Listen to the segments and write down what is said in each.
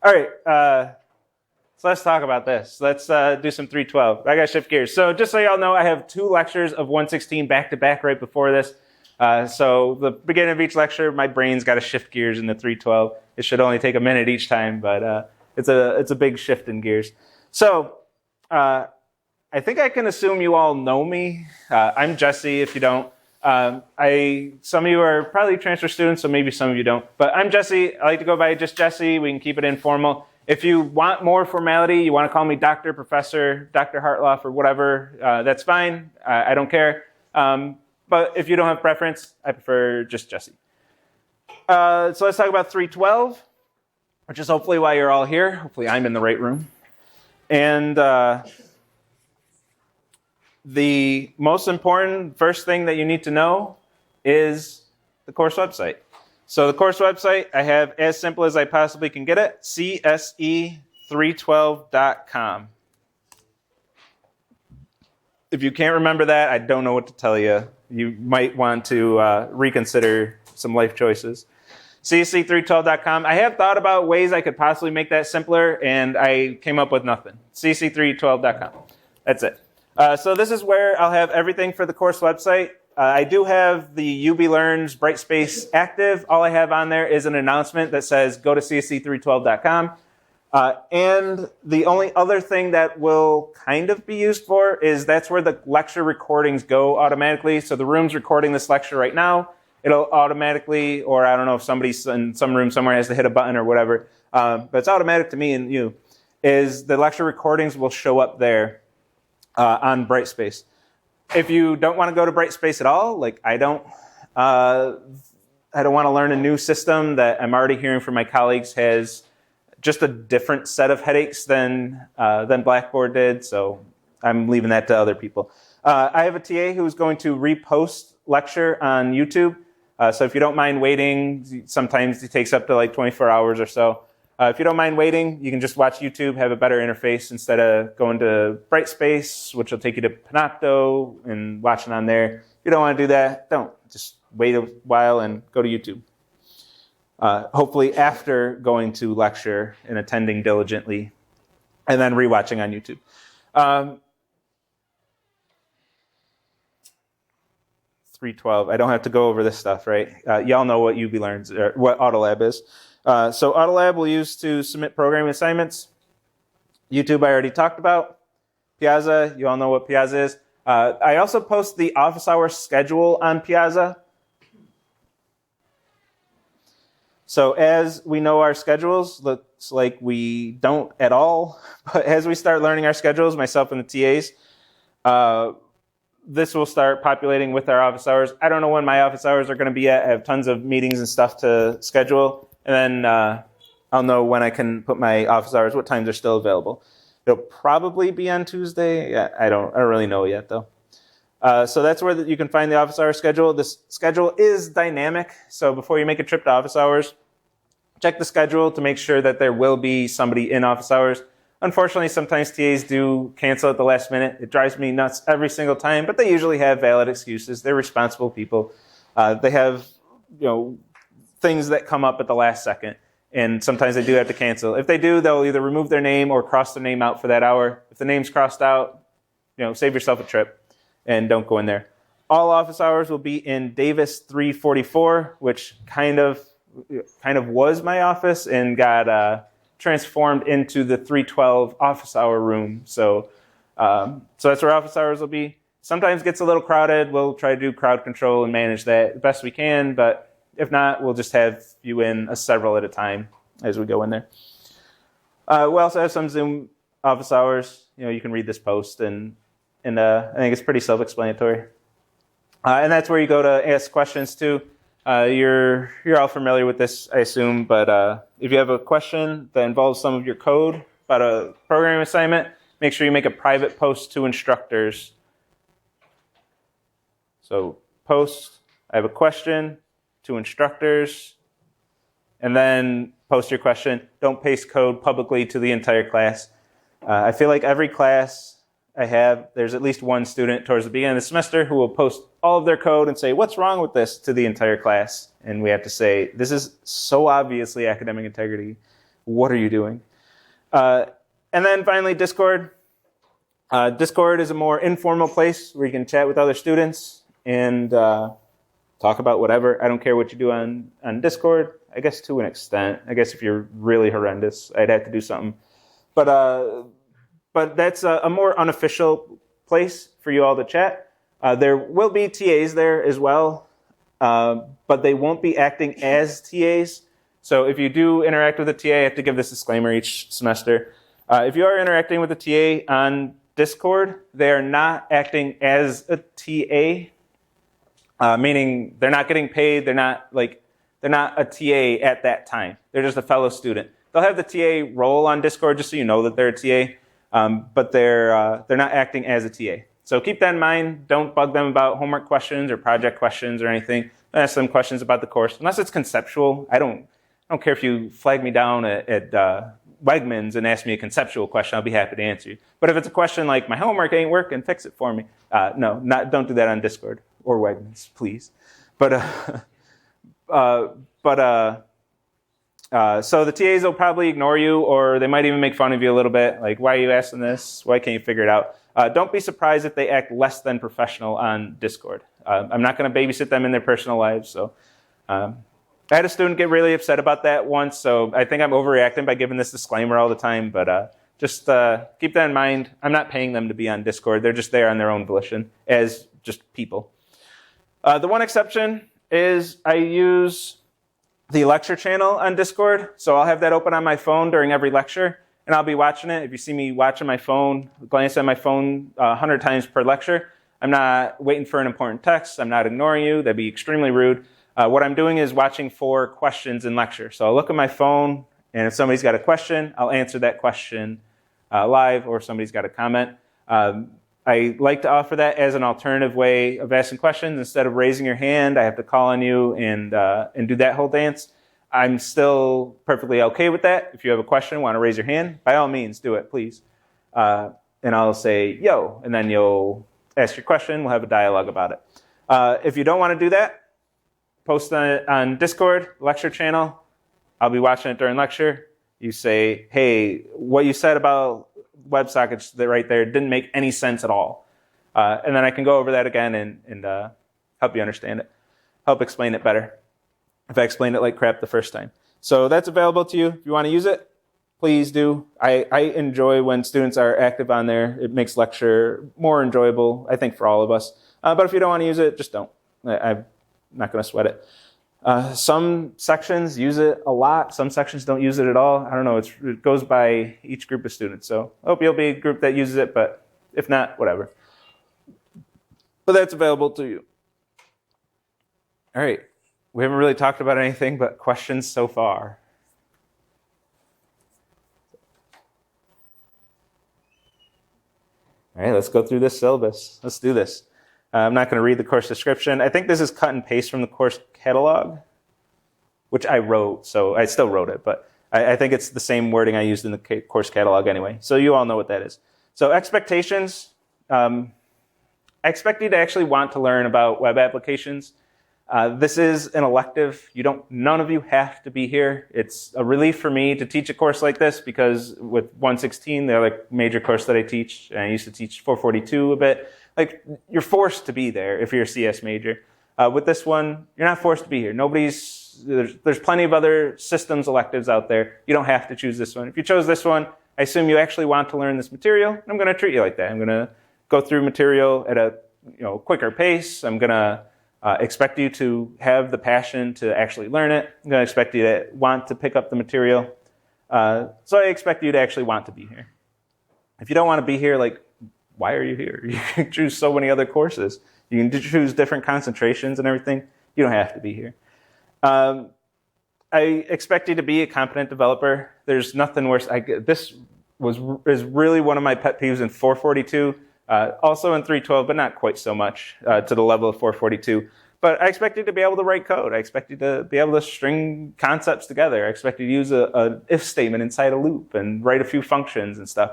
All right, so let's talk about this. Let's do some 312. I got to shift gears. So just so y'all know, I have 2 lectures of 116 back-to-back right before this. So the beginning of each lecture, my brain's got to shift gears into 312. It should only take a minute each time, but it's a big shift in gears. So I think I can assume you all know me. I'm Jesse, if you don't. Some of you are probably transfer students, so maybe some of you don't. But I'm Jesse. I like to go by just Jesse. We can keep it informal. If you want more formality, you want to call me Doctor, Professor, Dr. Hartloff, or whatever, that's fine. I don't care. But if you don't have preference, I prefer just Jesse. So let's talk about 312, which is hopefully why you're all here. Hopefully I'm in the right room. And the most important first thing that you need to know is the course website. So the course website I have as simple as I possibly can get it, CSE312.com. If you can't remember that, I don't know what to tell you. You might want to reconsider some life choices. CSE312.com. I have thought about ways I could possibly make that simpler, and I came up with nothing. CSE312.com. That's it. So this is where I'll have everything for the course website. I do have the UB Learns Brightspace active. All I have on there is an announcement that says go to CSE312.com. And the only other thing that will kind of be used for is that's where the lecture recordings go automatically. So the room's recording this lecture right now. It'll automatically, or I don't know if somebody in some room somewhere has to hit a button or whatever, but it's automatic to me and you, is the lecture recordings will show up there on Brightspace. If you don't want to go to Brightspace at all, like I don't want to learn a new system that I'm already hearing from my colleagues has just a different set of headaches than Blackboard did, so I'm leaving that to other people. I have a TA who's going to repost lecture on YouTube, so if you don't mind waiting, sometimes it takes up to like 24 hours or so. If you don't mind waiting, you can just watch YouTube, have a better interface instead of going to Brightspace, which will take you to Panopto and watching on there. If you don't want to do that, don't. Just wait a while and go to YouTube. Hopefully after going to lecture and attending diligently, and then rewatching on YouTube. 312. I don't have to go over this stuff, right? Y'all know what UB Learns, or what Autolab is. So Autolab we'll use to submit programming assignments. YouTube I already talked about. Piazza, you all know what Piazza is. I also post the office hour schedule on Piazza. So as we know our schedules, looks like we don't at all. But as we start learning our schedules, myself and the TAs, this will start populating with our office hours. I don't know when my office hours are going to be at. I have tons of meetings and stuff to schedule. And then I'll know when I can put my office hours, what times are still available. It'll probably be on Tuesday. Yeah, I don't really know yet, though. So that's where you can find the office hour schedule. This schedule is dynamic. So before you make a trip to office hours, check the schedule to make sure that there will be somebody in office hours. Unfortunately, sometimes TAs do cancel at the last minute. It drives me nuts every single time, but they usually have valid excuses. They're responsible people. They have, things that come up at the last second, and sometimes they do have to cancel. If they do, they'll either remove their name or cross their name out for that hour. If the name's crossed out, save yourself a trip and don't go in there. All office hours will be in Davis 344, which kind of was my office and got transformed into the 312 office hour room. So that's where office hours will be. Sometimes gets a little crowded. We'll try to do crowd control and manage that the best we can, but if not, we'll just have you in several at a time as we go in there. We also have some Zoom office hours. You can read this post, and I think it's pretty self-explanatory. And that's where you go to ask questions too. You're all familiar with this, I assume, but if you have a question that involves some of your code about a programming assignment, make sure you make a private post to instructors. So post, I have a question, to instructors, and then post your question. Don't paste code publicly to the entire class. I feel like every class I have, there's at least one student towards the beginning of the semester who will post all of their code and say, what's wrong with this, to the entire class? And we have to say, this is so obviously academic integrity. what are you doing? And then finally, Discord. Discord is a more informal place where you can chat with other students and talk about whatever. I don't care what you do on Discord. I guess to an extent. I guess if you're really horrendous, I'd have to do something. But that's a more unofficial place for you all to chat. There will be TAs there as well, but they won't be acting as TAs. So if you do interact with a TA, I have to give this disclaimer each semester. If you are interacting with a TA on Discord, they are not acting as a TA, meaning they're not getting paid. They're not a TA at that time. They're just a fellow student. They'll have the TA role on Discord just so you know that they're a TA, but they're not acting as a TA. So keep that in mind. Don't bug them about homework questions or project questions or anything. Ask them questions about the course, unless it's conceptual. I don't care if you flag me down at Wegmans and ask me a conceptual question. I'll be happy to answer you. But if it's a question like my homework ain't working, fix it for me. Don't do that on Discord or Wegmans, please. So the TAs will probably ignore you, or they might even make fun of you a little bit. Like, why are you asking this? Why can't you figure it out? Don't be surprised if they act less than professional on Discord. I'm not going to babysit them in their personal lives. So I had a student get really upset about that once, so I think I'm overreacting by giving this disclaimer all the time. But just keep that in mind. I'm not paying them to be on Discord. They're just there on their own volition as just people. The one exception is I use the lecture channel on Discord. So I'll have that open on my phone during every lecture, and I'll be watching it. If you see me watching my phone, glance at my phone 100 times per lecture, I'm not waiting for an important text. I'm not ignoring you. That'd be extremely rude. What I'm doing is watching for questions in lecture. So I'll look at my phone, and if somebody's got a question, I'll answer that question live, or if somebody's got a comment. I like to offer that as an alternative way of asking questions. Instead of raising your hand, I have to call on you and do that whole dance. I'm still perfectly okay with that. If you have a question, want to raise your hand, by all means, do it, please. And I'll say, yo, and then you'll ask your question. We'll have a dialogue about it. If you don't want to do that, post on Discord, lecture channel. I'll be watching it during lecture. You say, hey, what you said about WebSockets right there didn't make any sense at all. And then I can go over that again and help you understand it, help explain it better if I explained it like crap the first time. So that's available to you. If you want to use it, please do. I enjoy when students are active on there. It makes lecture more enjoyable, I think, for all of us. But if you don't want to use it, just don't. I'm not going to sweat it. Some sections use it a lot. Some sections don't use it at all. I don't know. It goes by each group of students. So I hope you'll be a group that uses it, but if not, whatever. But that's available to you. All right. We haven't really talked about anything but questions so far. All right, let's go through this syllabus. Let's do this. I'm not going to read the course description. I think this is cut and paste from the course catalog, which I wrote, so I still wrote it, but I think it's the same wording I used in the course catalog anyway. So you all know what that is. So expectations. I expect you to actually want to learn about web applications. This is an elective. None of you have to be here. It's a relief for me to teach a course like this because with 116, the other major course that I teach, and I used to teach 442 a bit, like you're forced to be there if you're a CS major. With this one, you're not forced to be here. There's plenty of other systems electives out there. You don't have to choose this one. If you chose this one, I assume you actually want to learn this material. I'm going to treat you like that. I'm going to go through material at a quicker pace. I'm going to expect you to have the passion to actually learn it. I'm going to expect you to want to pick up the material. So I expect you to actually want to be here. If you don't want to be here, why are you here? You can choose so many other courses. You can choose different concentrations and everything. You don't have to be here. I expect you to be a competent developer. There's nothing worse. This is really one of my pet peeves in 442. Also in 312, but not quite so much to the level of 442. But I expect you to be able to write code. I expect you to be able to string concepts together. I expect you to use an if statement inside a loop and write a few functions and stuff.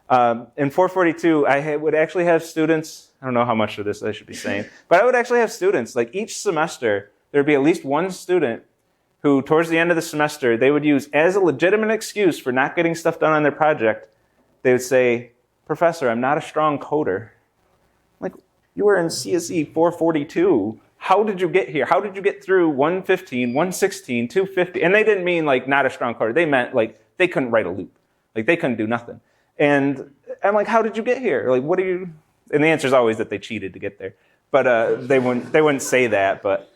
In 442, I would actually have students, I don't know how much of this I should be saying, but I would actually have students, each semester, there'd be at least one student who towards the end of the semester, they would use as a legitimate excuse for not getting stuff done on their project. They would say, "Professor, I'm not a strong coder." Like, you were in CSE 442. How did you get here? How did you get through 115, 116, 250? And they didn't mean like not a strong coder. They meant like they couldn't write a loop. Like they couldn't do nothing. And I'm like, how did you get here? Like, what are you? And the answer is always that they cheated to get there. But they wouldn't say that. But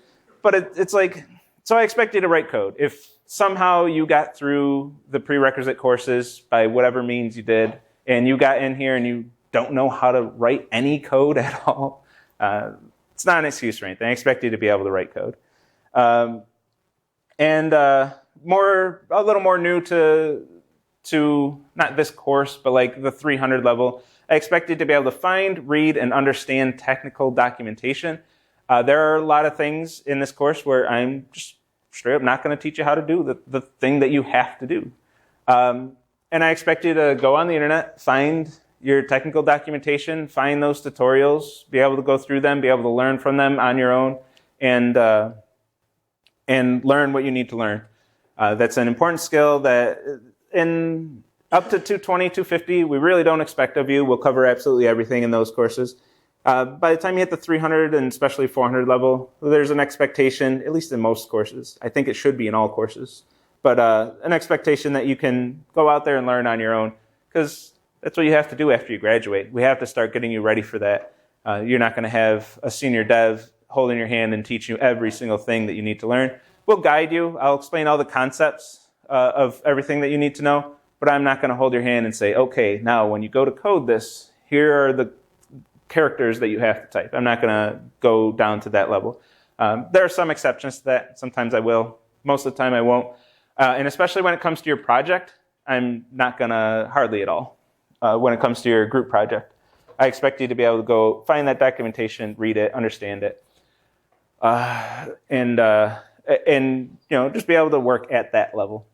it's like, so I expect you to write code. If somehow you got through the prerequisite courses by whatever means you did, and you got in here and you don't know how to write any code at all, it's not an excuse or anything. I expect you to be able to write code. And a little more new to not this course, but like the 300 level, I expect you to be able to find, read, and understand technical documentation. There are a lot of things in this course where I'm just straight up not going to teach you how to do the thing that you have to do. And I expect you to go on the internet, find your technical documentation, find those tutorials, be able to go through them, be able to learn from them on your own, and learn what you need to learn. That's an important skill that in up to 220, 250, we really don't expect of you. We'll cover absolutely everything in those courses. By the time you hit the 300 and especially 400 level, there's an expectation, at least in most courses. I think it should be in all courses. But an expectation that you can go out there and learn on your own, because that's what you have to do after you graduate. We have to start getting you ready for that. You're not going to have a senior dev holding your hand and teach you every single thing that you need to learn. We'll guide you. I'll explain all the concepts of everything that you need to know, but I'm not going to hold your hand and say, okay, now when you go to code this, here are the characters that you have to type. I'm not going to go down to that level. There are some exceptions to that. Sometimes I will. Most of the time I won't. And especially when it comes to your project, I'm not going to hardly at all. When it comes to your group project, I expect you to be able to go find that documentation, read it, understand it, and just be able to work at that level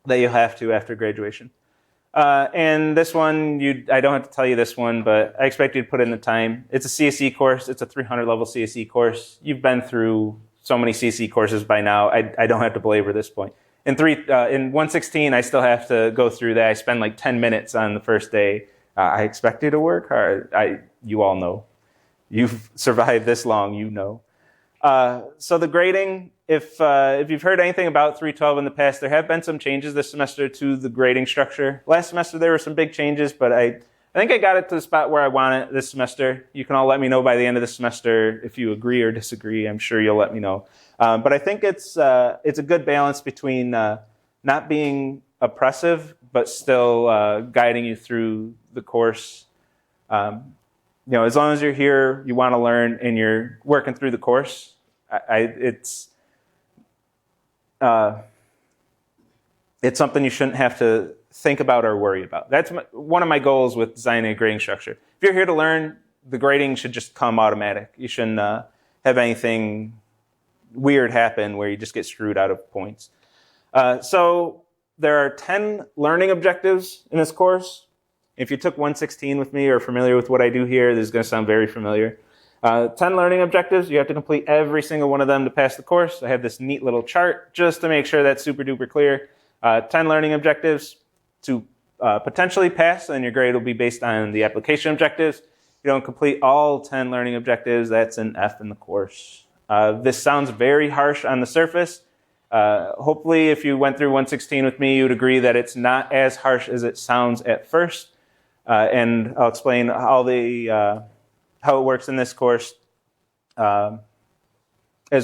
that you'll have to after graduation. And this one, I don't have to tell you this one, but I expect you to put in the time. It's a CSE course. It's a 300 level CSE course. You've been through so many CSE courses by now. I don't have to belabor this point. In 116, I still have to go through that. I spend like 10 minutes on the first day. I expect you to work hard. You all know. You've survived this long, you know. So the grading, if you've heard anything about 312 in the past, there have been some changes this semester to the grading structure. Last semester there were some big changes, but I think I got it to the spot where I want it this semester. You can all let me know by the end of the semester if you agree or disagree. I'm sure you'll let me know. But I think it's a good balance between not being oppressive, but still guiding you through the course. As long as you're here, you want to learn, and you're working through the course, it's something you shouldn't have to think about or worry about. That's one of my goals with designing a grading structure. If you're here to learn, the grading should just come automatic. You shouldn't have anything weird happen where you just get screwed out of points. So there are 10 learning objectives in this course. If you took 116 with me or are familiar with what I do here, this is going to sound very familiar. 10 learning objectives. You have to complete every single one of them to pass the course. I have this neat little chart just to make sure that's super duper clear. 10 learning objectives to potentially pass, and your grade will be based on the application objectives. If you don't complete all 10 learning objectives, that's an F in the course. This sounds very harsh on the surface. Hopefully, if you went through 116 with me, you would agree that it's not as harsh as it sounds at first. And I'll explain how it works in this course as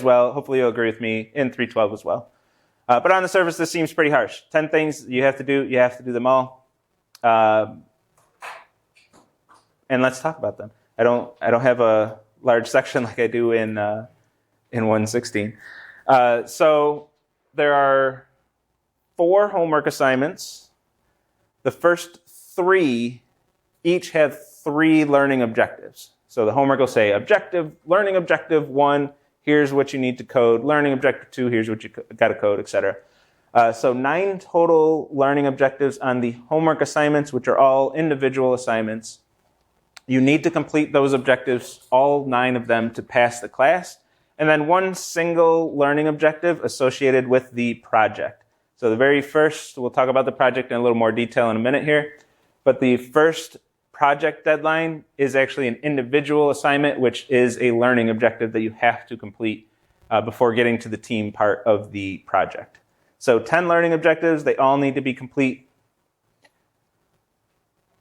well. Hopefully, you'll agree with me in 312 as well. But on the surface, this seems pretty harsh. 10 things you have to do. You have to do them all. And let's talk about them. I don't have a large section like I do in 116. So there are 4 homework assignments. The first 3 each have 3 learning objectives. So the homework will say learning objective 1, here's what you need to code. Learning objective 2, here's what you got to code, etc. So 9 total learning objectives on the homework assignments, which are all individual assignments. You need to complete those objectives, all 9 of them, to pass the class. and then one single learning objective associated with the project. So the very first, we'll talk about the project in a little more detail in a minute here, but the first project deadline is actually an individual assignment, which is a learning objective that you have to complete before getting to the team part of the project. So 10 learning objectives, they all need to be complete.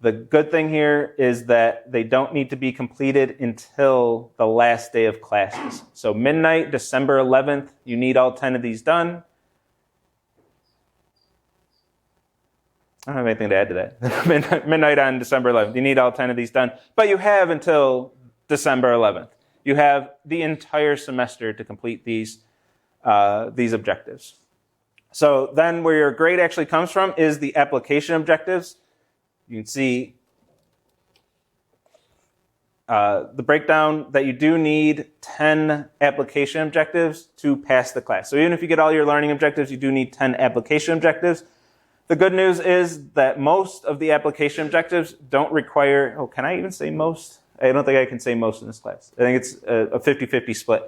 The good thing here is that they don't need to be completed until the last day of classes. So midnight, December 11th, you need all 10 of these done. I don't have anything to add to that. Midnight on December 11th. You need all 10 of these done. But you have until December 11th. You have the entire semester to complete these objectives. So then where your grade actually comes from is the application objectives. You can see the breakdown that you do need 10 application objectives to pass the class. So even if you get all your learning objectives, you do need 10 application objectives. The good news is that most of the application objectives don't require, can I even say most? I don't think I can say most in this class. I think it's a 50-50 split.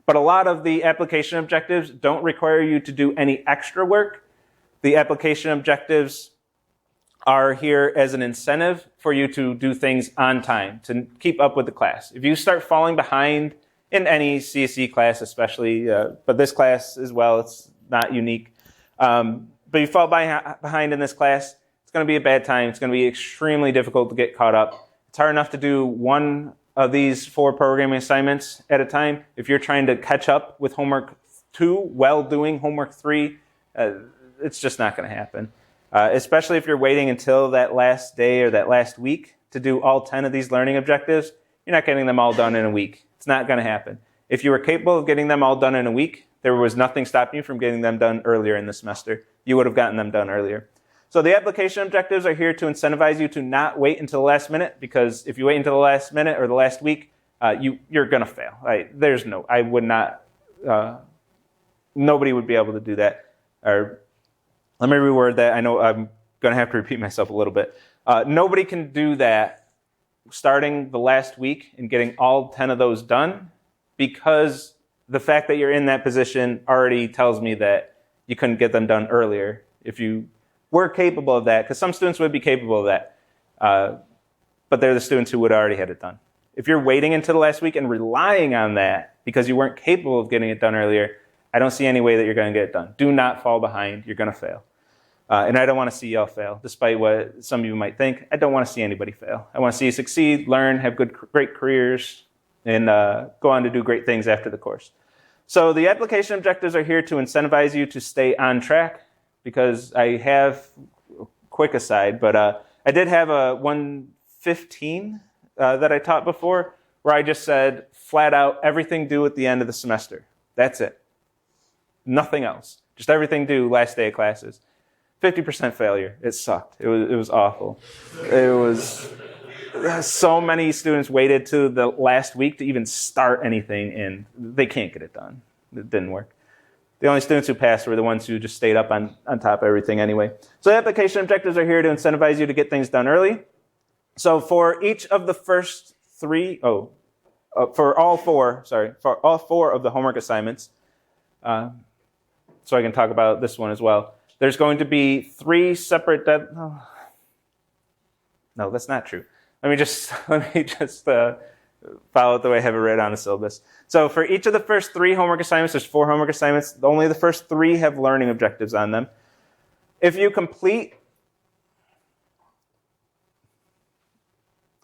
But a lot of the application objectives don't require you to do any extra work. The application objectives are here as an incentive for you to do things on time, to keep up with the class. If you start falling behind in any CSE class especially, but this class as well, it's not unique. But you fall behind in this class, it's going to be a bad time. It's going to be extremely difficult to get caught up. It's hard enough to do one of these 4 programming assignments at a time. If you're trying to catch up with homework 2 while doing homework 3, it's just not going to happen. Especially if you're waiting until that last day or that last week to do all 10 of these learning objectives, you're not getting them all done in a week. It's not going to happen. If you were capable of getting them all done in a week, there was nothing stopping you from getting them done earlier in the semester. You would have gotten them done earlier. So the application objectives are here to incentivize you to not wait until the last minute, because if you wait until the last minute or the last week, you're going to fail. I would not, nobody would be able to do that. Or let me reword that. I know I'm going to have to repeat myself a little bit. Nobody can do that starting the last week and getting all 10 of those done, because the fact that you're in that position already tells me that you couldn't get them done earlier if you were capable of that, because some students would be capable of that, but they're the students who would have already had it done. If you're waiting until the last week and relying on that because you weren't capable of getting it done earlier, I don't see any way that you're going to get it done. Do not fall behind. You're going to fail. And I don't want to see y'all fail, despite what some of you might think. I don't want to see anybody fail. I want to see you succeed, learn, have great careers, and go on to do great things after the course. So the application objectives are here to incentivize you to stay on track, because I have, quick aside, but I did have a 115 that I taught before, where I just said, flat out, everything due at the end of the semester. That's it. Nothing else. Just everything due last day of classes. 50% failure. It sucked. It was awful. It was, so many students waited to the last week to even start anything, and they can't get it done. It didn't work. The only students who passed were the ones who just stayed up on top of everything anyway. So the application objectives are here to incentivize you to get things done early. So for each of the first for all four of the homework assignments, so I can talk about this one as well, there's going to be 3 separate no, that's not true. Let me just follow it the way I have it read on the syllabus. So for each of the first 3 homework assignments, there's 4 homework assignments. Only the first 3 have learning objectives on them. If you complete,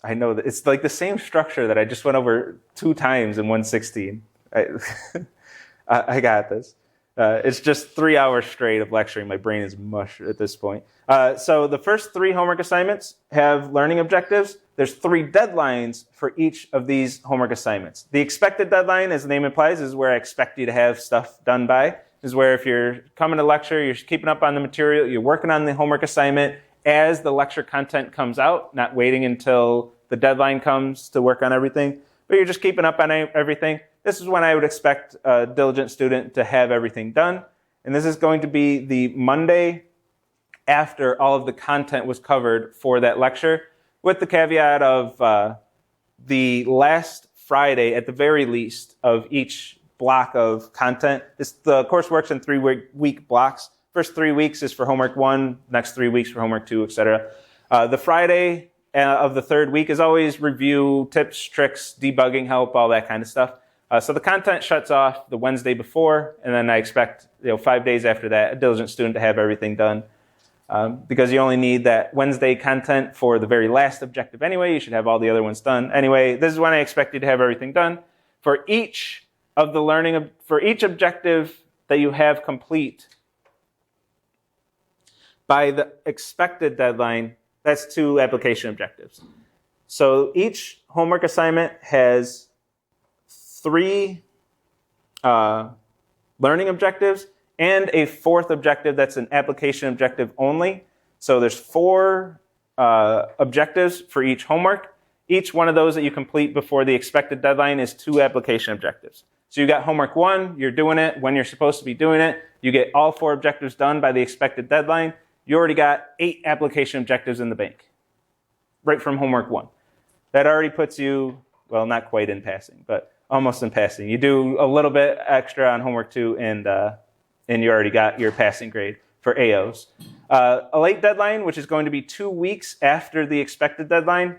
I know that it's like the same structure that I just went over 2 times in 116. I got this. It's just 3 hours straight of lecturing. My brain is mush at this point. So the first 3 homework assignments have learning objectives. There's 3 deadlines for each of these homework assignments. The expected deadline, as the name implies, is where I expect you to have stuff done by. This is where if you're coming to lecture, you're keeping up on the material, you're working on the homework assignment as the lecture content comes out, not waiting until the deadline comes to work on everything, but you're just keeping up on everything. This is when I would expect a diligent student to have everything done. And this is going to be the Monday after all of the content was covered for that lecture, with the caveat of the last Friday, at the very least, of each block of content. The course works in 3-week blocks. First 3 weeks is for homework 1, next 3 weeks for homework 2, etc. The Friday of the 3rd week is always review, tips, tricks, debugging help, all that kind of stuff. So the content shuts off the Wednesday before, and then I expect 5 days after that, a diligent student to have everything done. Because you only need that Wednesday content for the very last objective anyway. You should have all the other ones done. Anyway, this is when I expect you to have everything done. For each objective that you have complete by the expected deadline, that's 2 application objectives. So each homework assignment has 3 learning objectives and a 4th objective that's an application objective only. So there's 4 objectives for each homework. Each one of those that you complete before the expected deadline is 2 application objectives. So you got homework 1, you're doing it when you're supposed to be doing it. You get all 4 objectives done by the expected deadline. You already got 8 application objectives in the bank, right from homework 1. That already puts you, well, not quite in passing, but almost in passing. You do a little bit extra on homework 2, and you already got your passing grade for AOs. A late deadline, which is going to be 2 weeks after the expected deadline.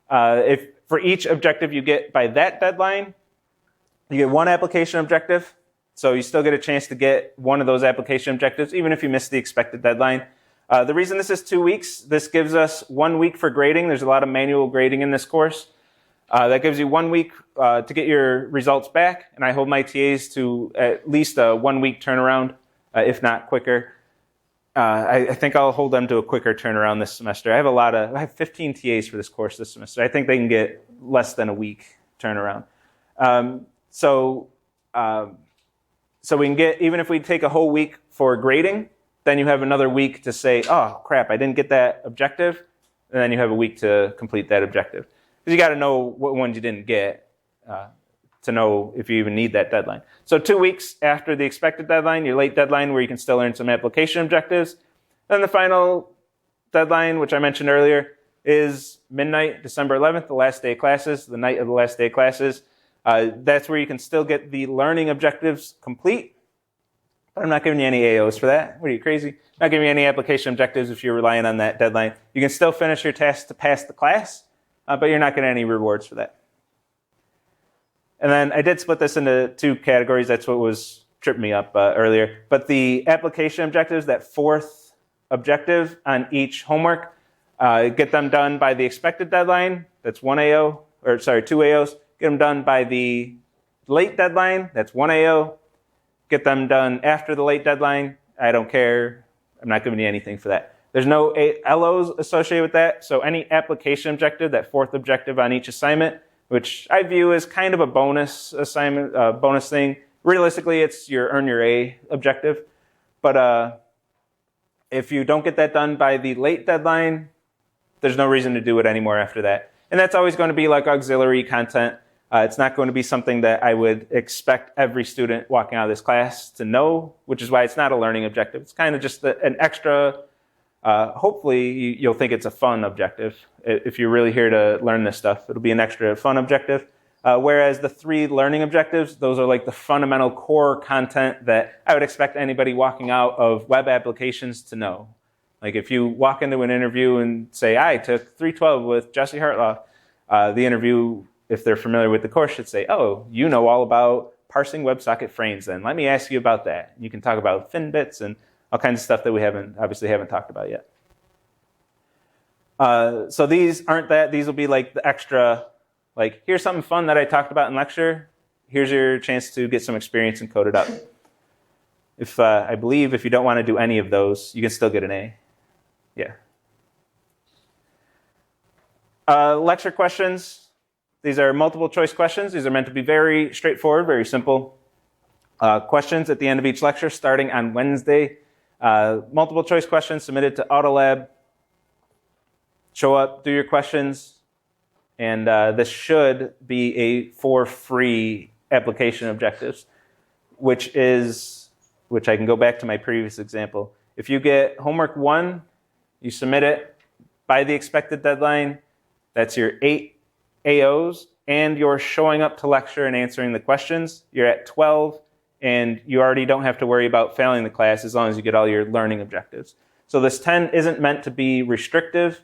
If for each objective you get by that deadline, you get 1 application objective. So you still get a chance to get one of those application objectives, even if you miss the expected deadline. The reason this is 2 weeks, this gives us 1 week for grading. There's a lot of manual grading in this course. That gives you 1 week to get your results back, and I hold my TAs to at least a 1 week turnaround, if not quicker. I think I'll hold them to a quicker turnaround this semester. I have 15 TAs for this course this semester. I think they can get less than a week turnaround. So we can get, even if we take a whole week for grading, then you have another week to say, oh crap, I didn't get that objective, and then you have a week to complete that objective. Because you got to know what ones you didn't get to know if you even need that deadline. So 2 weeks after the expected deadline, your late deadline where you can still earn some application objectives. Then the final deadline, which I mentioned earlier, is midnight, December 11th, the last day of classes, the night of the last day of classes. That's where you can still get the learning objectives complete. But I'm not giving you any AOs for that. What are you, crazy? I'm not giving you any application objectives if you're relying on that deadline. You can still finish your tasks to pass the class, but you're not getting any rewards for that. And then I did split this into 2 categories. That's what was tripping me up earlier. But the application objectives, that 4th objective on each homework, get them done by the expected deadline. That's 2 AOs. Get them done by the late deadline. That's 1 AO. Get them done after the late deadline. I don't care. I'm not giving you anything for that. There's no LOs associated with that. So any application objective, that 4th objective on each assignment, which I view as kind of a bonus assignment, bonus thing. Realistically, it's your earn your A objective. But if you don't get that done by the late deadline, there's no reason to do it anymore after that. And that's always going to be like auxiliary content. It's not going to be something that I would expect every student walking out of this class to know, which is why it's not a learning objective. It's kind of just an extra, hopefully you'll think it's a fun objective. If you're really here to learn this stuff, it'll be an extra fun objective. Whereas the 3 learning objectives, those are like the fundamental core content that I would expect anybody walking out of web applications to know. Like if you walk into an interview and say, I took 312 with Jesse Hartlaw, the interview, if they're familiar with the course, should say, oh, you know all about parsing WebSocket frames then. Let me ask you about that. You can talk about FinBits and all kinds of stuff that we obviously haven't talked about yet. So these aren't that. These will be like the extra, like, here's something fun that I talked about in lecture. Here's your chance to get some experience and code it up. I believe if you don't want to do any of those, you can still get an A. Yeah. Lecture questions. These are multiple choice questions. These are meant to be very straightforward, very simple questions at the end of each lecture starting on Wednesday. Multiple choice questions submitted to Autolab. Show up, do your questions, and this should be for free application objectives, which I can go back to my previous example. If you get homework 1, you submit it by the expected deadline. That's your 8 AOs. and you're showing up to lecture and answering the questions, you're at 12, and you already don't have to worry about failing the class as long as you get all your learning objectives. So this 10 isn't meant to be restrictive.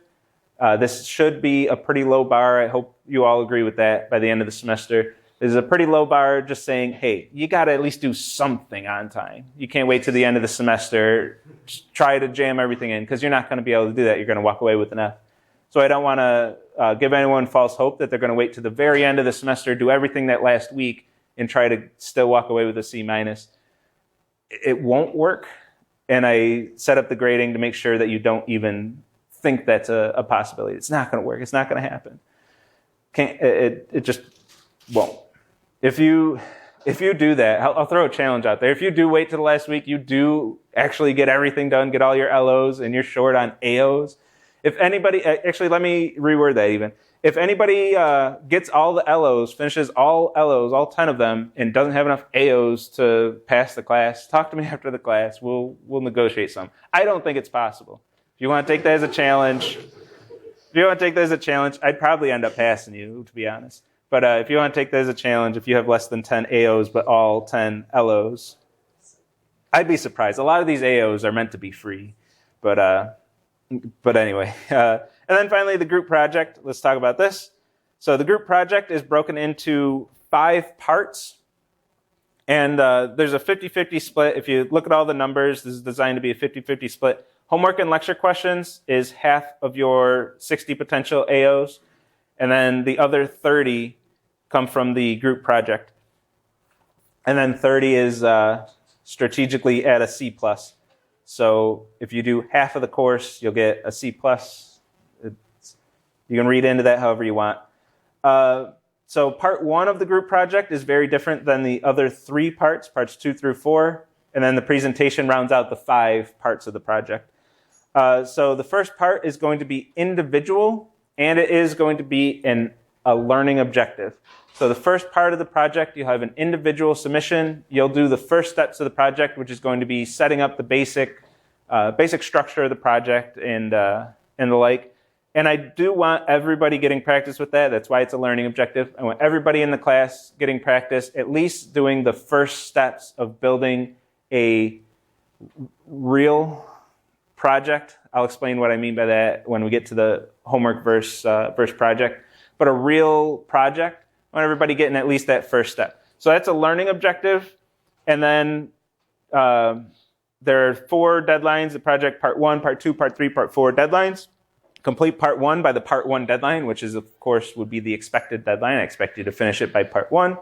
This should be a pretty low bar. I hope you all agree with that by the end of the semester. This is a pretty low bar, just saying, hey, you got to at least do something on time. You can't wait to the end of the semester, just try to jam everything in, because you're not going to be able to do that. You're going to walk away with an F. So I don't want to give anyone false hope that they're going to wait to the very end of the semester, do everything that last week, and try to still walk away with a C-. It won't work, and I set up the grading to make sure that you don't even think that's a possibility. It's not going to work. It's not going to happen. It just won't. If you do that, I'll throw a challenge out there. If you do wait to the last week, you do actually get everything done, get all your LOs, and you're short on AOs. If anybody, actually, let me reword that even. If anybody gets all the LOs, finishes all LOs, all 10 of them, and doesn't have enough AOs to pass the class, talk to me after the class. We'll negotiate some. I don't think it's possible. If you want to take that as a challenge, I'd probably end up passing you, to be honest. But if you want to take that as a challenge, if you have less than 10 AOs but all 10 LOs, I'd be surprised. A lot of these AOs are meant to be free. But anyway. And then finally, the group project. Let's talk about this. So the group project is broken into 5 parts. And there's a 50-50 split. If you look at all the numbers, this is designed to be a 50-50 split. Homework and lecture questions is half of your 60 potential AOs. And then the other 30 come from the group project. And then 30 is strategically at a C+. So if you do half of the course, you'll get a C+. You can read into that however you want. So part 1 of the group project is very different than the other 3 parts, parts 2 through 4. And then the presentation rounds out the 5 parts of the project. So the first part is going to be individual, and it is going to be a learning objective. So the first part of the project, you'll have an individual submission. You'll do the first steps of the project, which is going to be setting up the basic structure of the project and the like. And I do want everybody getting practice with that. That's why it's a learning objective. I want everybody in the class getting practice, at least doing the first steps of building a real project. I'll explain what I mean by that when we get to the homework versus project. But a real project, I want everybody getting at least that first step. So that's a learning objective. And then there are 4 deadlines, the project part 1, part 2, part 3, part 4 deadlines. Complete part 1 by the part 1 deadline, which is, of course, would be the expected deadline. I expect you to finish it by part 1.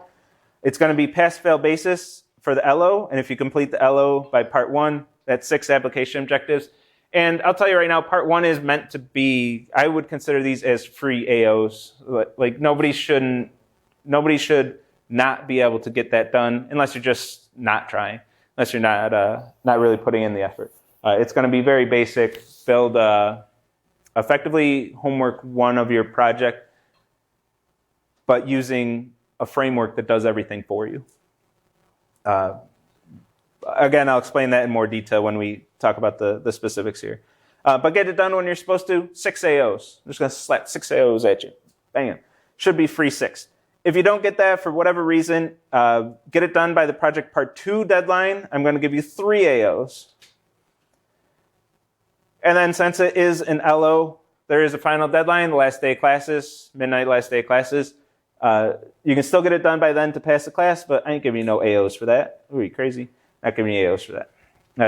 It's going to be pass-fail basis for the LO. And if you complete the LO by part 1, that's 6 application objectives. And I'll tell you right now, part 1 is meant to be, I would consider these as free AOs. Like nobody should not be able to get that done unless you're just not trying, unless you're not really putting in the effort. It's going to be very basic. Build effectively homework 1 of your project, but using a framework that does everything for you. Again, I'll explain that in more detail when we talk about the specifics here. But get it done when you're supposed to. 6 AOs. I'm just going to slap 6 AOs at you. Bam. Should be free 6. If you don't get that for whatever reason, get it done by the project part 2 deadline. I'm going to give you 3 AOs. And then since it is an LO, there is a final deadline, the last day of classes, midnight last day of classes. You can still get it done by then to pass the class, but I ain't giving you no AOs for that. Ooh, you crazy? Not giving you AOs for that.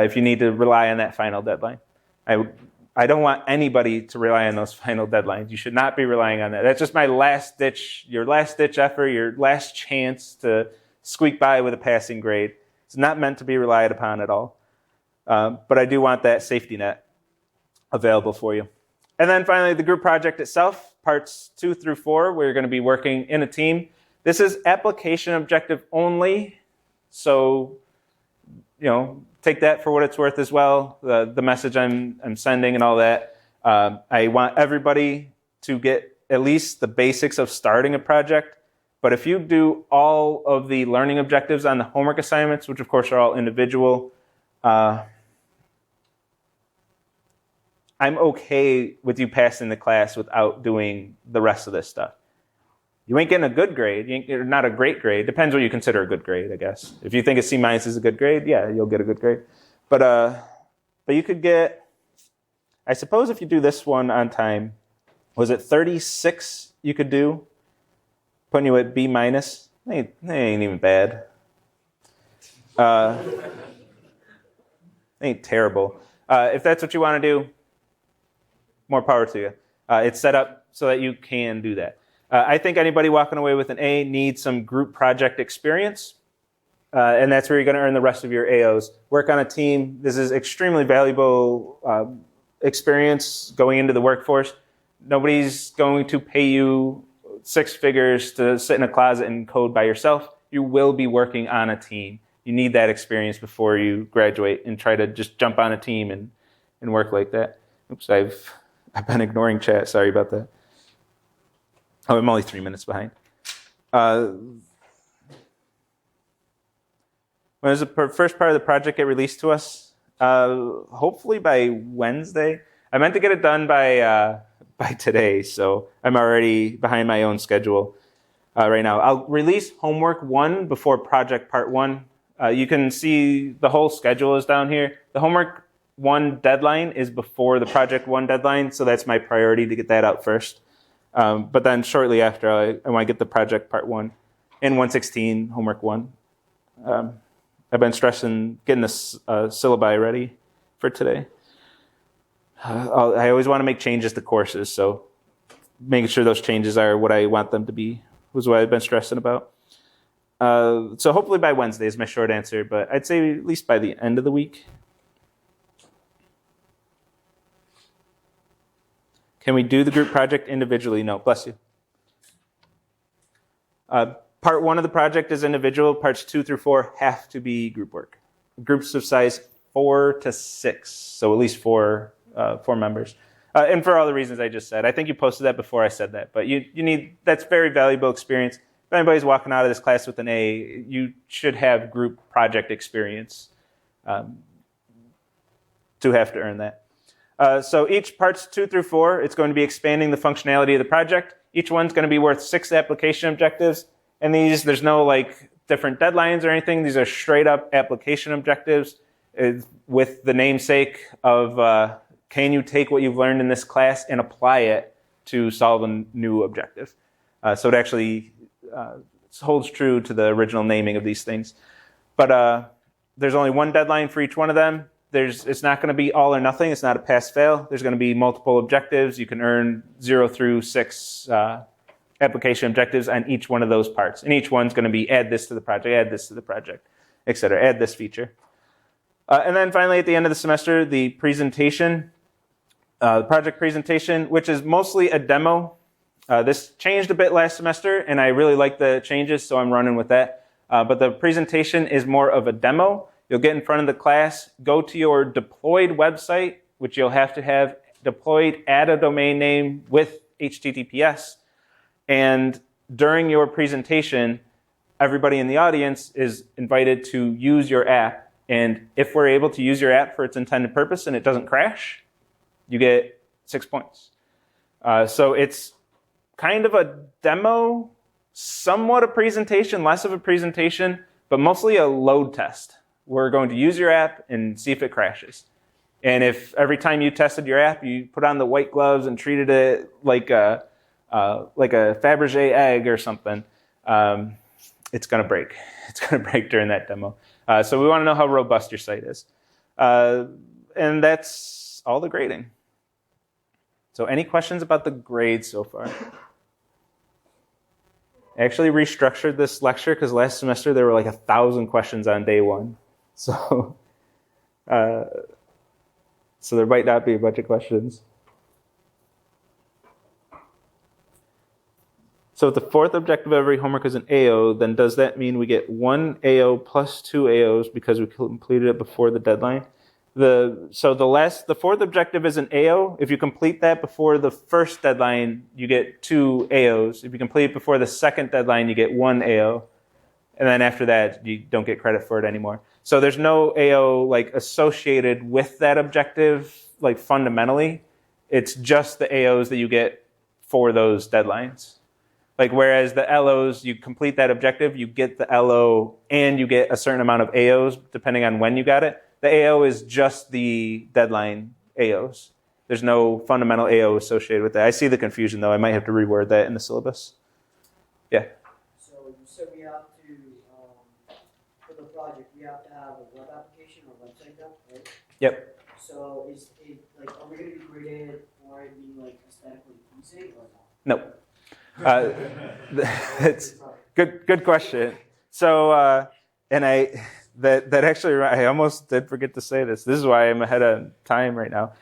If you need to rely on that final deadline. I don't want anybody to rely on those final deadlines. You should not be relying on that. That's just your last ditch effort, your last chance to squeak by with a passing grade. It's not meant to be relied upon at all. But I do want that safety net available for you. And then finally, the group project itself, parts 2 through 4, where you're going to be working in a team. This is application objective only, so take that for what it's worth as well. The message I'm sending and all that. I want everybody to get at least the basics of starting a project. But if you do all of the learning objectives on the homework assignments, which of course are all individual, I'm okay with you passing the class without doing the rest of this stuff. You ain't getting a good grade. You're not a great grade. Depends what you consider a good grade, I guess. If you think a C- is a good grade, yeah, you'll get a good grade. But you could get, I suppose if you do this one on time, was it 36 you could do? Putting you at B-. They ain't even bad. Ain't terrible. If that's what you want to do, more power to you. It's set up so that you can do that. I think anybody walking away with an A needs some group project experience, and that's where you're going to earn the rest of your AOs. Work on a team. This is extremely valuable experience going into the workforce. Nobody's going to pay you 6 figures to sit in a closet and code by yourself. You will be working on a team. You need that experience before you graduate and try to just jump on a team and work like that. Oops, I've been ignoring chat. Sorry about that. Oh, I'm only 3 minutes behind. When does the first part of the project get released to us? Hopefully by Wednesday. I meant to get it done by today, so I'm already behind my own schedule right now. I'll release homework 1 before project part 1. You can see the whole schedule is down here. The homework 1 deadline is before the project 1 deadline, so that's my priority to get that out first. But then shortly after, I want to get the project part 1 and 116 homework 1. I've been stressing getting the syllabi ready for today. I always want to make changes to courses, so making sure those changes are what I want them to be was what I've been stressing about. So hopefully by Wednesday is my short answer, but I'd say at least by the end of the week. Can we do the group project individually? No, bless you. Part 1 of the project is individual. Parts 2 through 4 have to be group work. Groups of size 4 to 6, so at least 4 members. And for all the reasons I just said. I think you posted that before I said that, but you need, that's very valuable experience. If anybody's walking out of this class with an A, you should have group project experience to have to earn that. So each parts 2 through 4, it's going to be expanding the functionality of the project. Each one's going to be worth 6 application objectives. And these, there's no like different deadlines or anything. These are straight up application objectives with the namesake of can you take what you've learned in this class and apply it to solve a new objective. So it actually holds true to the original naming of these things. But there's only 1 deadline for each one of them. It's not going to be all or nothing. It's not a pass-fail. There's going to be multiple objectives. You can earn 0 through 6 application objectives on each one of those parts. And each one's going to be add this to the project, add this to the project, et cetera, add this feature. And then finally, at the end of the semester, the presentation, the project presentation, which is mostly a demo. This changed a bit last semester, and I really like the changes, so I'm running with that. But the presentation is more of a demo. You'll get in front of the class, go to your deployed website, which you'll have to have deployed, add a domain name with HTTPS. And during your presentation, everybody in the audience is invited to use your app. And if we're able to use your app for its intended purpose and it doesn't crash, you get 6 points. So it's kind of a demo, somewhat a presentation, less of a presentation, but mostly a load test. We're going to use your app and see if it crashes. And if every time you tested your app, you put on the white gloves and treated it like a Fabergé egg or something, it's going to break. It's going to break during that demo. So we want to know how robust your site is. And that's all the grading. So any questions about the grades so far? I actually restructured this lecture because last semester there were like 1,000 questions on day 1. So there might not be a bunch of questions. So if the 4th objective of every homework is an AO, then does that mean we get 1 AO plus 2 AOs because we completed it before the deadline? The 4th objective is an AO. If you complete that before the first deadline, you get 2 AOs. If you complete it before the second deadline, you get 1 AO. And then after that, you don't get credit for it anymore. So there's no AO like associated with that objective, like fundamentally. It's just the AOs that you get for those deadlines. Like whereas the LOs, you complete that objective, you get the LO and you get a certain amount of AOs depending on when you got it. The AO is just the deadline AOs. There's no fundamental AO associated with that. I see the confusion though. I might have to reword that in the syllabus. Yeah. So you said we have to, for the project, we have to have a web application or website done, right? Yep. So is it like, are we going to be graded for it being like aesthetically pleasing or not? No. It's good question. So, and that actually, I almost did forget to say this. This is why I'm ahead of time right now.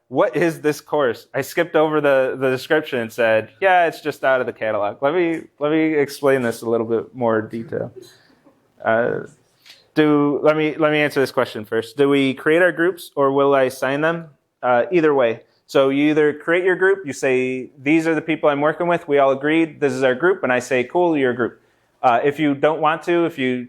What is this course? I skipped over the description and said, yeah, it's just out of the catalog. Let me explain this a little bit more detail. Let me answer this question first. Do we create our groups or will I assign them? Either way. So you either create your group, you say, these are the people I'm working with, we all agreed, this is our group, and I say, cool, you're a group. If you don't want to, if you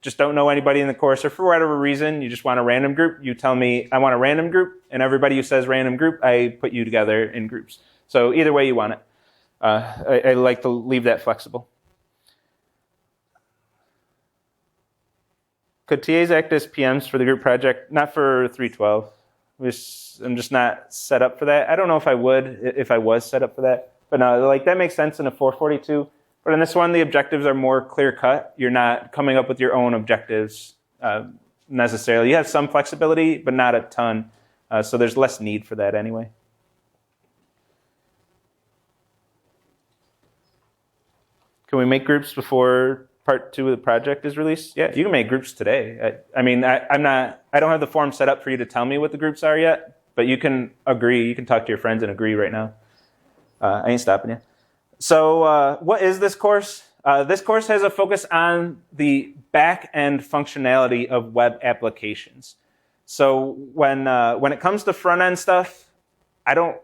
just don't know anybody in the course, or for whatever reason, you just want a random group, you tell me, I want a random group, and everybody who says random group, I put you together in groups. So either way you want it. I like to leave that flexible. Could TAs act as PMs for the group project? Not for 312. I'm just not set up for that. I don't know if I would if I was set up for that. But no, like that makes sense in a 442. But in this one, the objectives are more clear-cut. You're not coming up with your own objectives necessarily. You have some flexibility, but not a ton. So there's less need for that anyway. Can we make groups before part 2 of the project is released? Yeah, you can make groups today. I don't have the form set up for you to tell me what the groups are yet, but you can agree. You can talk to your friends and agree right now. I ain't stopping you. So what is this course? This course has a focus on the back-end functionality of web applications. So when it comes to front-end stuff, I don't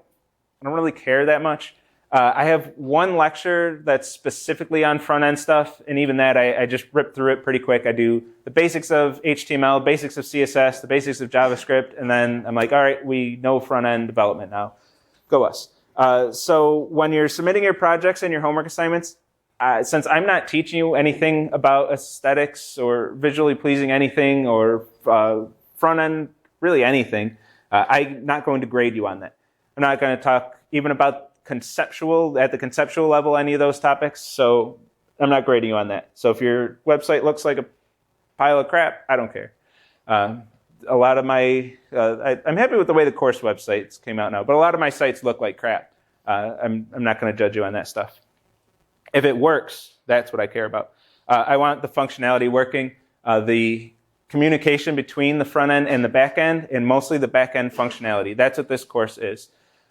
really care that much. I have one lecture that's specifically on front-end stuff, and even that, I just rip through it pretty quick. I do the basics of HTML, basics of CSS, the basics of JavaScript, and then I'm like, all right, we know front-end development now. Go us. So when you're submitting your projects and your homework assignments, since I'm not teaching you anything about aesthetics or visually pleasing anything or front-end, really anything, I'm not going to grade you on that. I'm not going to talk even about at the conceptual level, any of those topics, so I'm not grading you on that. So if your website looks like a pile of crap, I don't care. A lot of my, I'm happy with the way the course websites came out now, but a lot of my sites look like crap. I'm not going to judge you on that stuff. If it works, that's what I care about. I want the functionality working, the communication between the front end and the back end, and mostly the back end functionality. That's what this course is.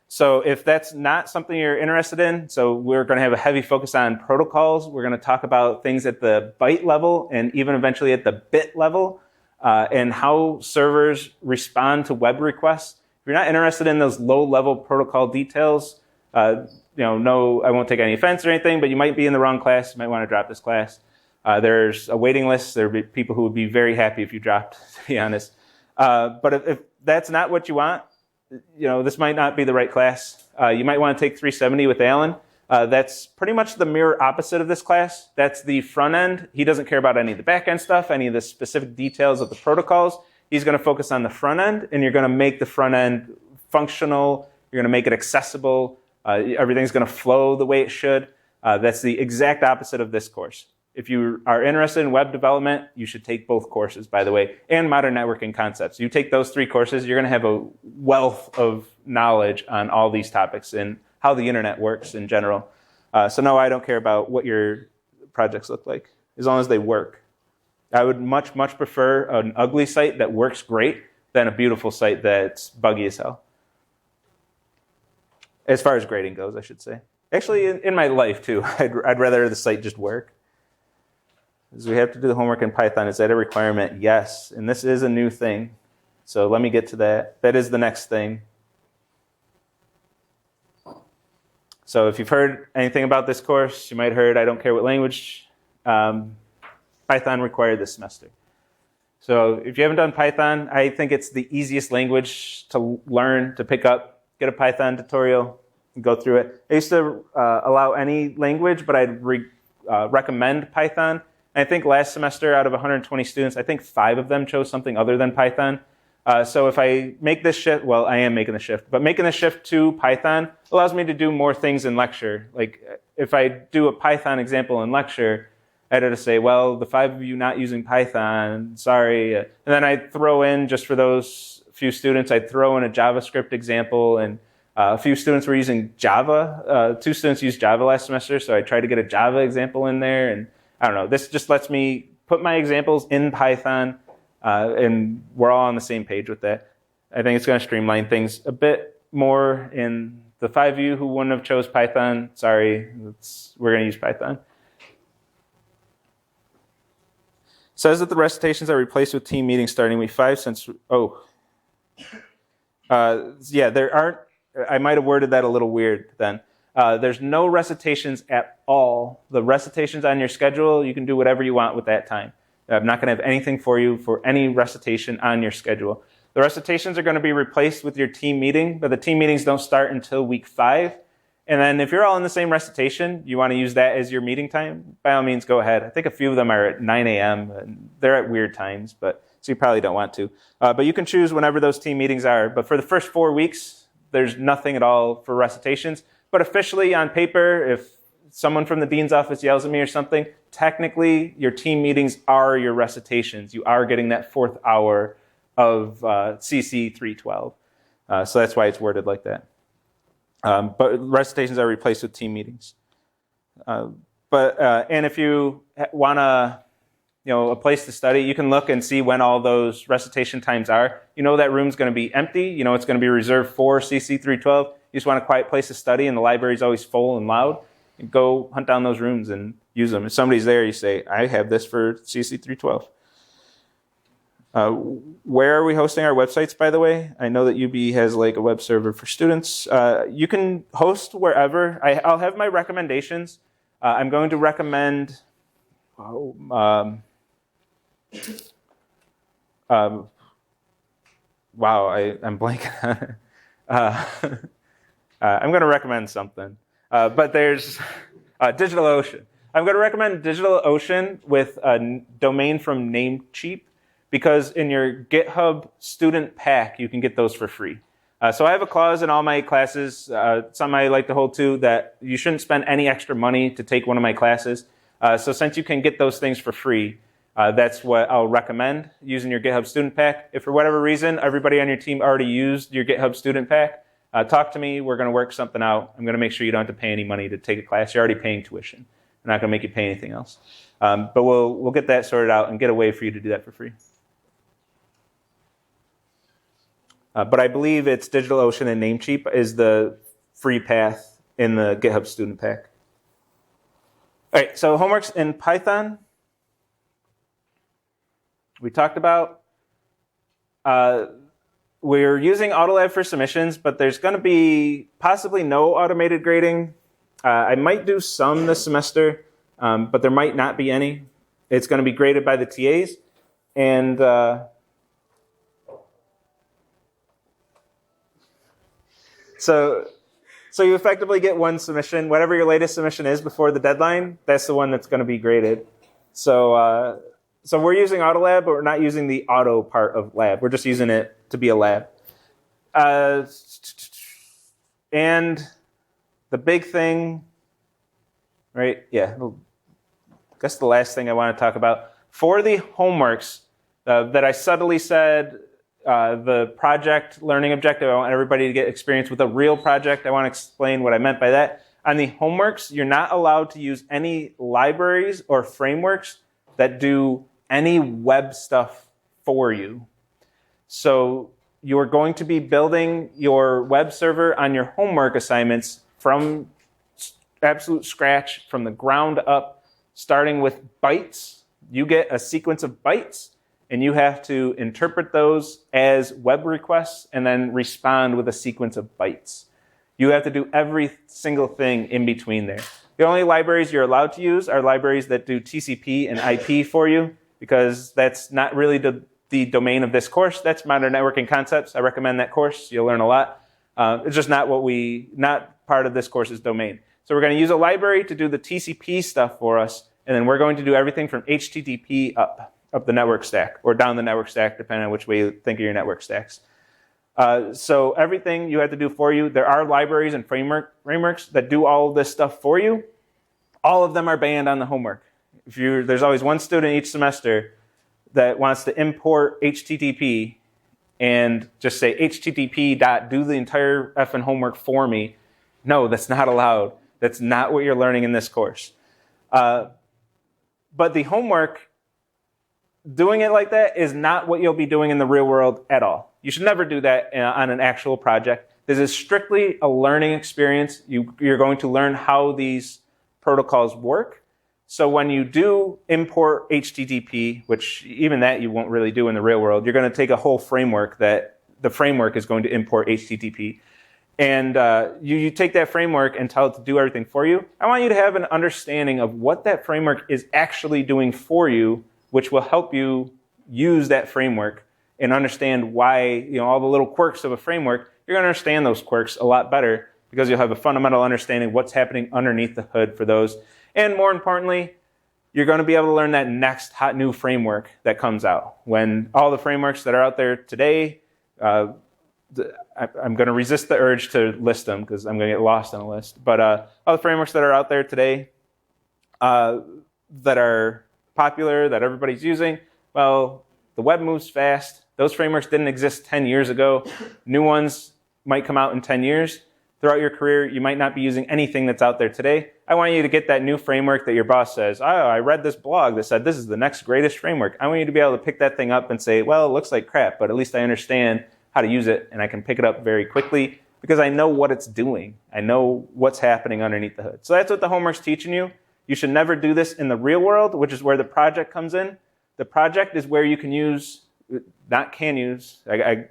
So if that's not something you're interested in, so we're going to have a heavy focus on protocols. We're going to talk about things at the byte level and even eventually at the bit level, and how servers respond to web requests. If you're not interested in those low-level protocol details, no, I won't take any offense or anything, but you might be in the wrong class. You might want to drop this class. There's a waiting list. There will be people who would be very happy if you dropped, to be honest. But if that's not what you want, this might not be the right class. You might want to take 370 with Alan. That's pretty much the mirror opposite of this class. That's the front end. He doesn't care about any of the back end stuff, any of the specific details of the protocols. He's going to focus on the front end, and you're going to make the front end functional. You're going to make it accessible. Everything's going to flow the way it should. That's the exact opposite of this course. If you are interested in web development, you should take both courses, by the way, and modern networking concepts. You take those 3 courses, you're going to have a wealth of knowledge on all these topics and how the internet works in general. So no, I don't care about what your projects look like, as long as they work. I would much, much prefer an ugly site that works great than a beautiful site that's buggy as hell. As far as grading goes, I should say. Actually, in my life, too, I'd rather the site just work. Because we have to do the homework in Python. Is that a requirement? Yes. And this is a new thing. So let me get to that. That is the next thing. So if you've heard anything about this course, you might have heard I don't care what language. Python required this semester. So if you haven't done Python, I think it's the easiest language to learn, to pick up. Get a Python tutorial, go through it. I used to allow any language, but I'd recommend Python. And I think last semester, out of 120 students, I think 5 of them chose something other than Python. So if I make this shift, well, I am making the shift, but making the shift to Python allows me to do more things in lecture. Like if I do a Python example in lecture, I had to say, well, the 5 of you not using Python, sorry. And then I'd throw in, just for those few students, I'd throw in a JavaScript example. And a few students were using Java. 2 students used Java last semester, so I tried to get a Java example in there. And I don't know, this just lets me put my examples in Python, and we're all on the same page with that. I think it's going to streamline things a bit more. In the 5 of you who wouldn't have chose Python, sorry, we're going to use Python. Says that the recitations are replaced with team meetings starting week 5 since, yeah, there aren't, I might have worded that a little weird then. There's no recitations at all. The recitations on your schedule, you can do whatever you want with that time. I'm not going to have anything for you for any recitation on your schedule. The recitations are going to be replaced with your team meeting, but the team meetings don't start until week 5. And then if you're all in the same recitation, you want to use that as your meeting time, by all means, go ahead. I think a few of them are at 9 a.m. And they're at weird times, so you probably don't want to. But you can choose whenever those team meetings are. But for the first 4 weeks, there's nothing at all for recitations. But officially on paper, if someone from the dean's office yells at me or something, technically your team meetings are your recitations. You are getting that 4th hour of CSE 312. So that's why it's worded like that. But recitations are replaced with team meetings. And if you want a place to study, you can look and see when all those recitation times are. You know that room's going to be empty. You know it's going to be reserved for CC 312. You just want a quiet place to study, and the library's always full and loud. You go hunt down those rooms and use them. If somebody's there, you say, I have this for CC 312. Where are we hosting our websites, by the way? I know that UB has like a web server for students. You can host wherever. I'll have my recommendations. I'm going to recommend... wow, I'm blanking on it. I'm going to recommend something. But there's DigitalOcean. I'm going to recommend DigitalOcean with a domain from Namecheap, because in your GitHub student pack, you can get those for free. So I have a clause in all my classes, something I like to hold to, that you shouldn't spend any extra money to take one of my classes. So since you can get those things for free, that's what I'll recommend, using your GitHub student pack. If for whatever reason everybody on your team already used your GitHub student pack, talk to me. We're going to work something out. I'm going to make sure you don't have to pay any money to take a class. You're already paying tuition. I'm not going to make you pay anything else. But we'll get that sorted out and get a way for you to do that for free. But I believe it's DigitalOcean and Namecheap is the free path in the GitHub student pack. All right, so homeworks in Python. We talked about. We're using Autolab for submissions, but there's going to be possibly no automated grading. I might do some this semester, but there might not be any. It's going to be graded by the TAs. And so you effectively get one submission. Whatever your latest submission is before the deadline, that's the one that's going to be graded. So we're using Autolab, but we're not using the auto part of lab. We're just using it to be a lab. And the big thing, right? Yeah, I guess the last thing I want to talk about. For the homeworks that I subtly said, the project learning objective, I want everybody to get experience with a real project. I want to explain what I meant by that. On the homeworks, you're not allowed to use any libraries or frameworks that do any web stuff for you. So you're going to be building your web server on your homework assignments from absolute scratch, from the ground up, starting with bytes. You get a sequence of bytes, and you have to interpret those as web requests and then respond with a sequence of bytes. You have to do every single thing in between there. The only libraries you're allowed to use are libraries that do TCP and IP for you, because that's not really the domain of this course. That's Modern Networking Concepts. I recommend that course. You'll learn a lot. It's just not part of this course is domain. So we're going to use a library to do the TCP stuff for us, and then we're going to do everything from HTTP up the network stack, or down the network stack, depending on which way you think of your network stacks. So everything you have to do for you, there are libraries and frameworks that do all of this stuff for you. All of them are banned on the homework. There's always one student each semester that wants to import HTTP and just say HTTP dot do the entire effing homework for me. No, that's not allowed. That's not what you're learning in this course. But the homework, doing it like that is not what you'll be doing in the real world at all. You should never do that on an actual project. This is strictly a learning experience. You're going to learn how these protocols work. So when you do import HTTP, which even that you won't really do in the real world, you're going to take a whole framework that the framework is going to import HTTP. And you take that framework and tell it to do everything for you. I want you to have an understanding of what that framework is actually doing for you, which will help you use that framework and understand why, all the little quirks of a framework. You're going to understand those quirks a lot better because you'll have a fundamental understanding of what's happening underneath the hood for those. And more importantly, you're going to be able to learn that next hot new framework that comes out. When all the frameworks that are out there today, I'm going to resist the urge to list them because I'm going to get lost on a list. But all the frameworks that are out there today that are popular, that everybody's using, well, the web moves fast. Those frameworks didn't exist 10 years ago. New ones might come out in 10 years. Throughout your career, you might not be using anything that's out there today. I want you to get that new framework that your boss says, I read this blog that said this is the next greatest framework. I want you to be able to pick that thing up and say, well, it looks like crap, but at least I understand how to use it, and I can pick it up very quickly because I know what it's doing. I know what's happening underneath the hood. So that's what the homework's teaching you. You should never do this in the real world, which is where the project comes in. The project is where you can use, not can use, I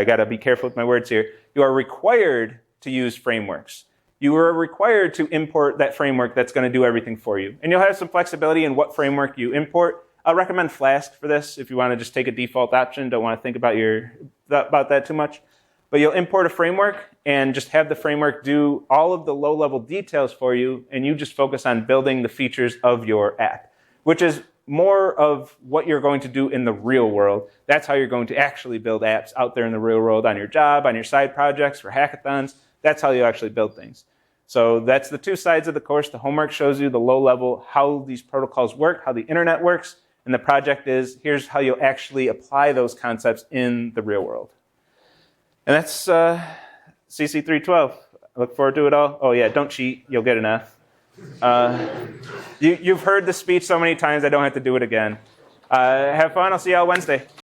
got to be careful with my words here. You are required to use frameworks. You are required to import that framework that's going to do everything for you. And you'll have some flexibility in what framework you import. I'll recommend Flask for this if you want to just take a default option, don't want to think about that too much. But you'll import a framework and just have the framework do all of the low-level details for you, and you just focus on building the features of your app, which is more of what you're going to do in the real world. That's how you're going to actually build apps out there in the real world, on your job, on your side projects, for hackathons. That's how you actually build things. So that's the two sides of the course. The homework shows you the low level, how these protocols work, how the internet works, and the project is, here's how you'll actually apply those concepts in the real world. And that's CC 312. I look forward to it all. Oh yeah, don't cheat, you'll get an F. You've heard the speech so many times, I don't have to do it again. Have fun, I'll see you all Wednesday.